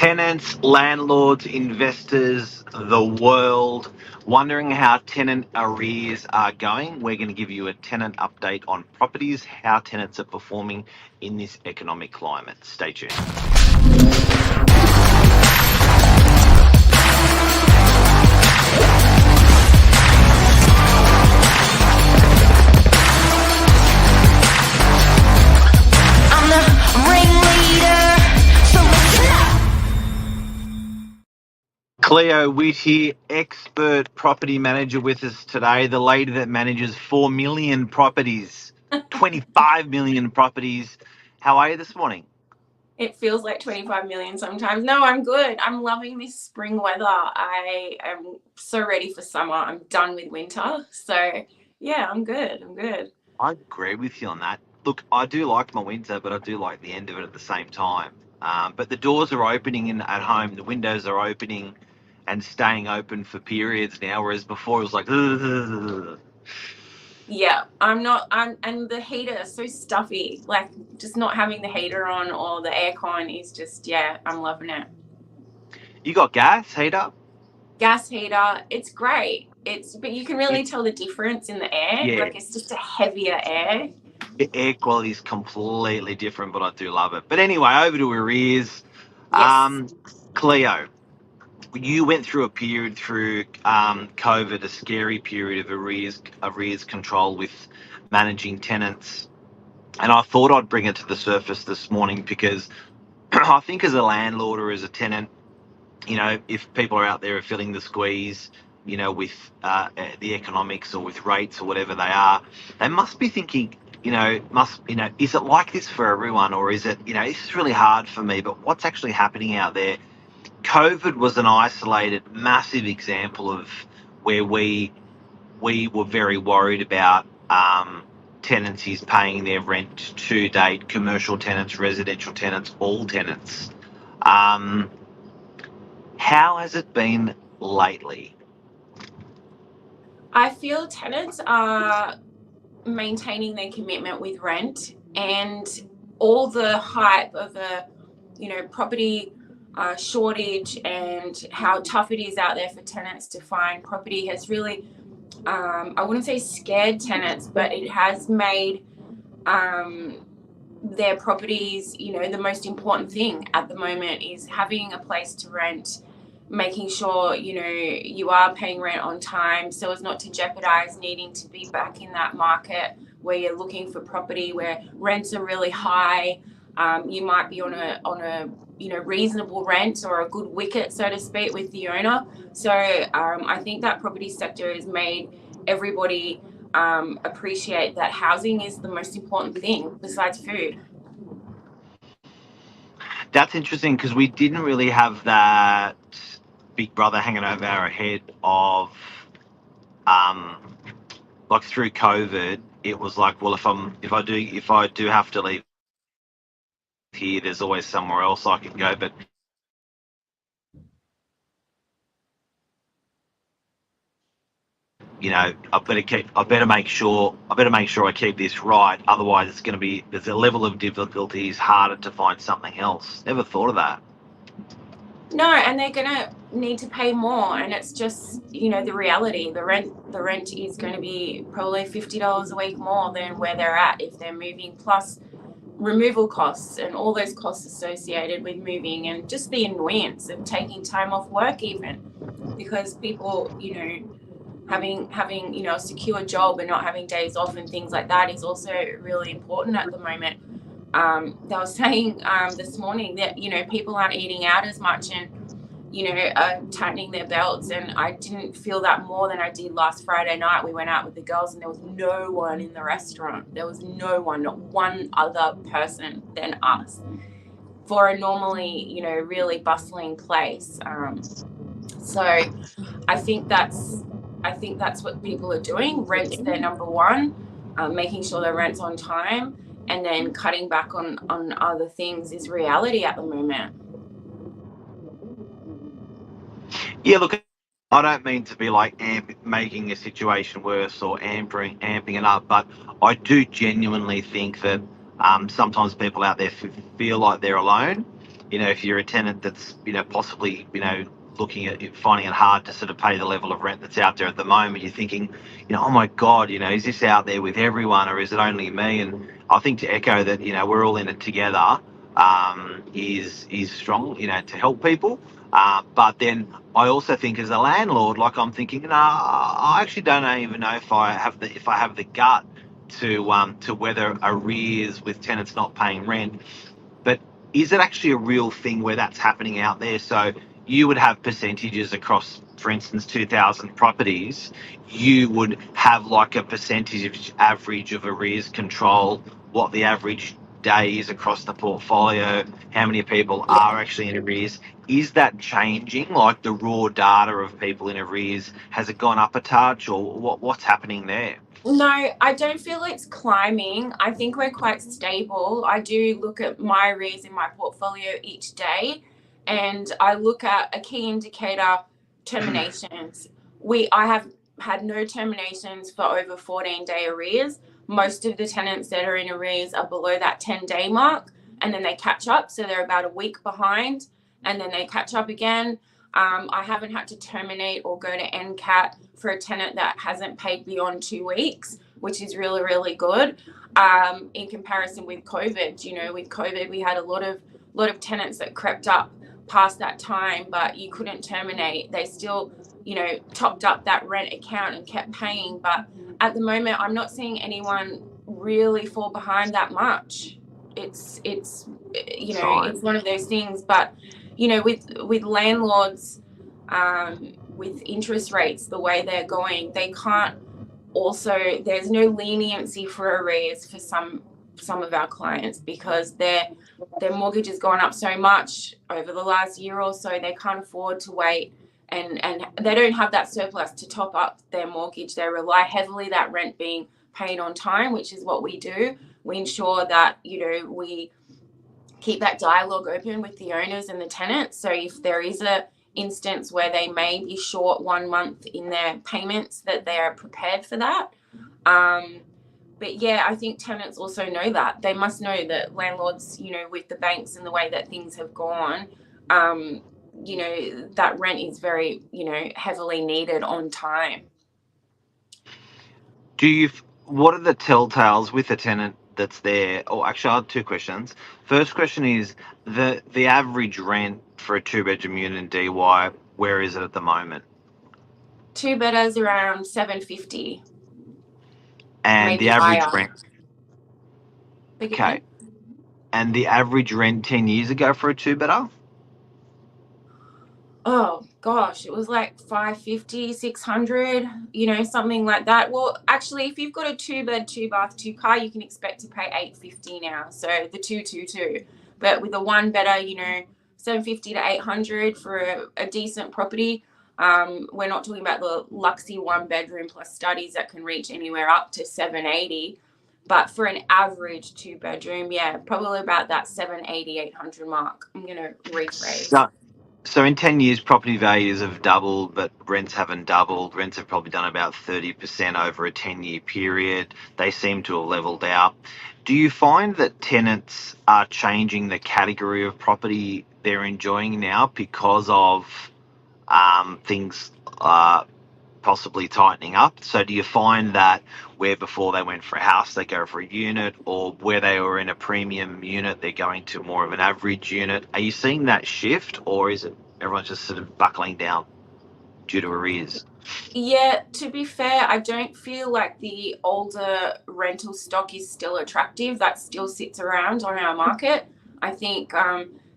Tenants, landlords, investors, the world, wondering how tenant arrears are going. We're going to give you a tenant update on properties, how tenants are performing in this economic climate. Stay tuned. Cleo Whitty, expert property manager with us today, the lady that manages 4 million properties, 25 million properties. How are you this morning? It feels like 25 million sometimes. No, I'm good. I'm loving this spring weather. I am so ready for summer. I'm done with winter. So, yeah, I'm good. I agree with you on that. Look, I do like my winter, but I do like the end of it at the same time. But the doors are opening at home, the windows are opening and staying open for periods now, whereas before it was like, ugh. Yeah, and the heater is so stuffy. Like, just not having the heater on or the aircon is just, yeah, I'm loving it. You got gas heater? Gas heater, it's great. But you can really tell the difference in the air. Yeah. Like, it's just a heavier air. The air quality is completely different, but I do love it. But anyway, over to arrears. Yes. Cleo, you went through a period through COVID, a scary period of arrears control with managing tenants. And I thought I'd bring it to the surface this morning because I think as a landlord or as a tenant, you know, if people are out there are feeling the squeeze, you know, with the economics or with rates or whatever they must be thinking, is it like this for everyone, or is it, this is really hard for me, but what's actually happening out there? COVID was an isolated, massive example of where we were very worried about tenancies paying their rent to date, commercial tenants, residential tenants, all tenants. How has it been lately? I feel tenants are maintaining their commitment with rent, and all the hype of a property shortage and how tough it is out there for tenants to find property has really I wouldn't say scared tenants, but it has made their properties, the most important thing at the moment is having a place to rent, making sure you are paying rent on time so as not to jeopardize needing to be back in that market where you're looking for property where rents are really high. You might be on a reasonable rent or a good wicket, so to speak, with the owner. So I think that property sector has made everybody appreciate that housing is the most important thing besides food. That's interesting because we didn't really have that big brother hanging over our head of like through COVID. It was like, well, if I do have to leave here, there's always somewhere else I can go. But I better make sure I keep this right. Otherwise, there's a level of difficulty. It's harder to find something else. Never thought of that. No, and they're gonna need to pay more, and it's just the reality. The rent is going to be probably $50 a week more than where they're at if they're moving, plus removal costs and all those costs associated with moving, and just the annoyance of taking time off work, even because people having a secure job and not having days off and things like that is also really important at the moment. They were saying this morning that people aren't eating out as much and tightening their belts, and I didn't feel that more than I did last Friday night. We went out with the girls and there was no one in the restaurant. There was no one, not one other person than us for a normally really bustling place. So I think that's what people are doing. Rent's their number one, making sure their rent's on time, and then cutting back on other things is reality at the moment. Yeah, look, I don't mean to be like making a situation worse or amping it up, but I do genuinely think that sometimes people out there feel like they're alone. if you're a tenant that's, possibly, looking at finding it hard to sort of pay the level of rent that's out there at the moment, you're thinking, oh my God, is this out there with everyone or is it only me? And I think to echo that, we're all in it together, is strong, to help people. But then I also think as a landlord, like I'm thinking, I actually don't even know if I have the gut to weather arrears with tenants not paying rent. But is it actually a real thing where that's happening out there? So you would have percentages across, for instance, 2,000 properties. You would have like a percentage average of arrears control, what the average day is across the portfolio, how many people are actually in arrears. Is that changing? Like the raw data of people in arrears, has it gone up a touch, or what's happening there? No, I don't feel it's climbing. I think we're quite stable. I do look at my arrears in my portfolio each day, and I look at a key indicator, terminations. I have had no terminations for over 14-day arrears. Most of the tenants that are in arrears are below that 10-day mark, and then they catch up. So they're about a week behind, and then they catch up again. I haven't had to terminate or go to NCAT for a tenant that hasn't paid beyond 2 weeks, which is really, really good. In comparison with COVID, with COVID, we had a lot of tenants that crept up past that time, but you couldn't terminate. They still, topped up that rent account and kept paying. But at the moment, I'm not seeing anyone really fall behind that much. It's it's one of those things. But with landlords, with interest rates the way they're going, they can't also, there's no leniency for arrears for some of our clients because their mortgage has gone up so much over the last year or so, they can't afford to wait, and they don't have that surplus to top up their mortgage. They rely heavily that rent being paid on time, which is what we do. We ensure that we keep that dialogue open with the owners and the tenants. So if there is a instance where they may be short 1 month in their payments, that they are prepared for that. But yeah, I think tenants also know that. They must know that landlords, with the banks and the way that things have gone, that rent is very, heavily needed on time. What are the telltales with a tenant that's there? Or actually, I have two questions. First question is the average rent for a 2-bedroom unit in DY, where is it at the moment? 2-bedders around $750. And maybe the average higher. rent. Okay. And the average rent 10 years ago for a 2-bedder? Oh gosh, it was like $550, $600, something like that. Well, actually, if you've got a 2-bed, 2-bath, 2-car, you can expect to pay $850 now. So the 222. But with a 1-bedder, $750 to $800 for a decent property. We're not talking about the luxury 1-bedroom plus studies that can reach anywhere up to $780. But for an average 2-bedroom, yeah, probably about that $780, $800 mark. I'm gonna rephrase. So in 10 years, property values have doubled, but rents haven't doubled. Rents have probably done about 30% over a 10-year period. They seem to have leveled out. Do you find that tenants are changing the category of property they're enjoying now because of things possibly tightening up? So do you find that where before they went for a house, they go for a unit, or where they were in a premium unit, they're going to more of an average unit? Are you seeing that shift, or is it everyone's just sort of buckling down due to arrears? Yeah, to be fair, I don't feel like the older rental stock is still attractive. That still sits around on our market. I think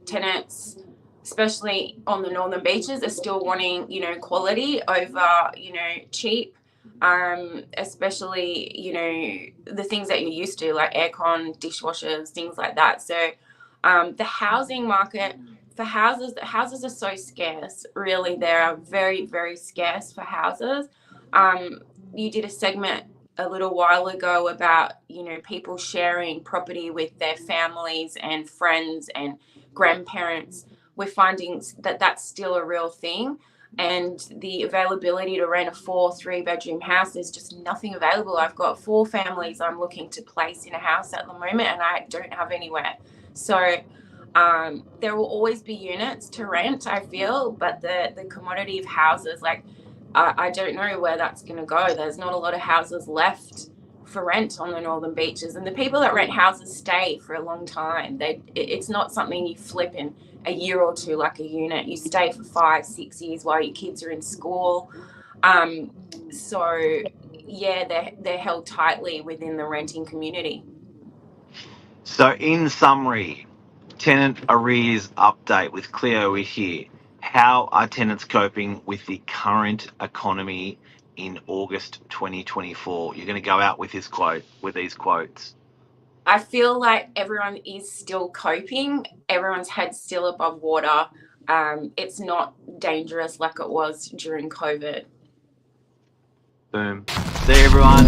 tenants, especially on the northern beaches, are still wanting, quality over, cheap. Especially, the things that you're used to, like aircon, dishwashers, things like that. So the housing market for houses are so scarce. Really, they are very, very scarce for houses. You did a segment a little while ago about people sharing property with their families and friends and grandparents. We're finding that that's still a real thing, and the availability to rent a 3-bedroom house, there's just nothing available. I've got 4 families I'm looking to place in a house at the moment, and I don't have anywhere. So There will always be units to rent, I feel, but the commodity of houses, like, I don't know where that's going to go. There's not a lot of houses left for rent on the northern beaches, and the people that rent houses stay for a long time. It's not something you flip in a year or two like a unit. You stay for 5-6 years while your kids are in school. So yeah, they're held tightly within the renting community. So in summary, tenant arrears update with Cleo here. How are tenants coping with the current economy in August 2024? You're going to go out with these quotes. I feel like everyone is still coping. Everyone's head still above water. It's not dangerous like it was during COVID. Boom. See you, everyone.